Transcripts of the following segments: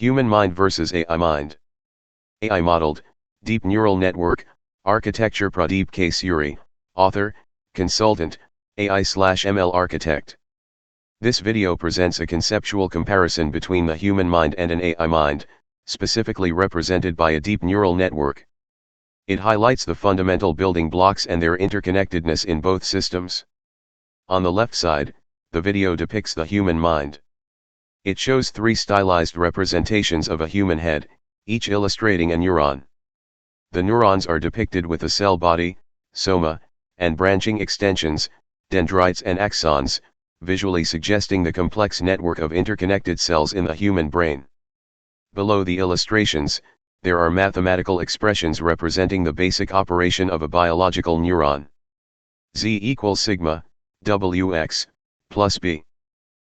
Human mind versus AI mind. AI modeled, deep neural network, architecture. Pradeep K. Suri, author, consultant, AI/ML architect. This video presents a conceptual comparison between the human mind and an AI mind, specifically represented by a deep neural network. It highlights the fundamental building blocks and their interconnectedness in both systems. On the left side, the video depicts the human mind. It shows three stylized representations of a human head, each illustrating a neuron. The neurons are depicted with a cell body, soma, and branching extensions, dendrites and axons, visually suggesting the complex network of interconnected cells in the human brain. Below the illustrations, there are mathematical expressions representing the basic operation of a biological neuron. Z equals sigma, Wx, plus B.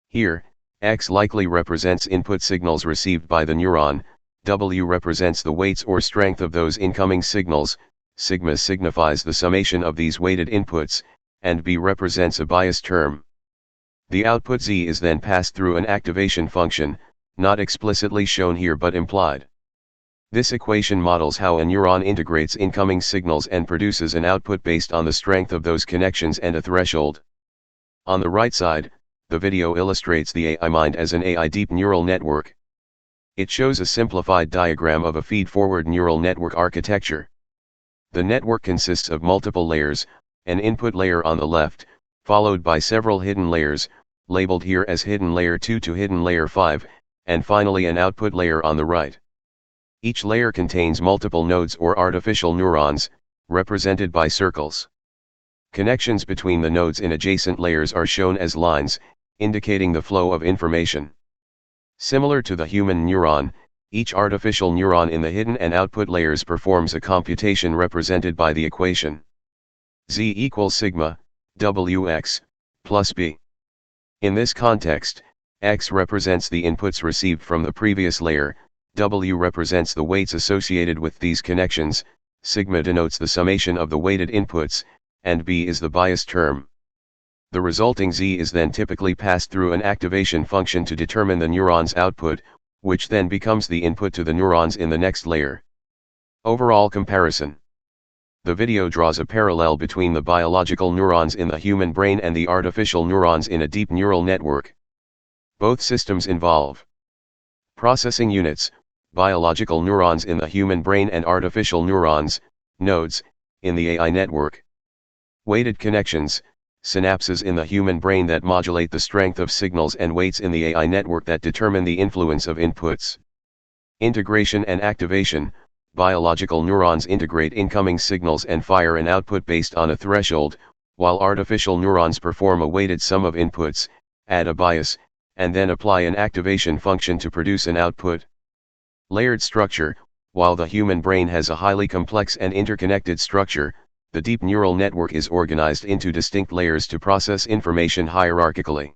Here, X likely represents input signals received by the neuron, W represents the weights or strength of those incoming signals, sigma signifies the summation of these weighted inputs, and B represents a bias term. The output Z is then passed through an activation function, not explicitly shown here but implied. This equation models how a neuron integrates incoming signals and produces an output based on the strength of those connections and a threshold. On the right side, the video illustrates the AI mind as an AI deep neural network. It shows a simplified diagram of a feed-forward neural network architecture. The network consists of multiple layers, an input layer on the left, followed by several hidden layers, labeled here as hidden layer 2 to hidden layer 5, and finally an output layer on the right. Each layer contains multiple nodes or artificial neurons, represented by circles. Connections between the nodes in adjacent layers are shown as lines, indicating the flow of information. Similar to the human neuron, each artificial neuron in the hidden and output layers performs a computation represented by the equation Z equals sigma, Wx, plus B. In this context, X represents the inputs received from the previous layer, W represents the weights associated with these connections, sigma denotes the summation of the weighted inputs, and B is the bias term. The resulting Z is then typically passed through an activation function to determine the neuron's output, which then becomes the input to the neurons in the next layer. Overall comparison. The video draws a parallel between the biological neurons in the human brain and the artificial neurons in a deep neural network. Both systems involve processing units, biological neurons in the human brain and artificial neurons, nodes, in the AI network. Weighted connections, synapses in the human brain that modulate the strength of signals and weights in the AI network that determine the influence of inputs. Integration and activation, biological neurons integrate incoming signals and fire an output based on a threshold, while artificial neurons perform a weighted sum of inputs, add a bias, and then apply an activation function to produce an output. Layered structure, while the human brain has a highly complex and interconnected structure, the deep neural network is organized into distinct layers to process information hierarchically.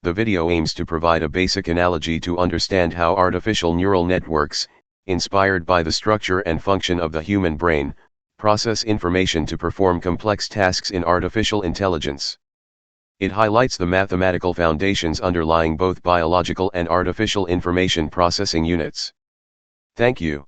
The video aims to provide a basic analogy to understand how artificial neural networks, inspired by the structure and function of the human brain, process information to perform complex tasks in artificial intelligence. It highlights the mathematical foundations underlying both biological and artificial information processing units. Thank you.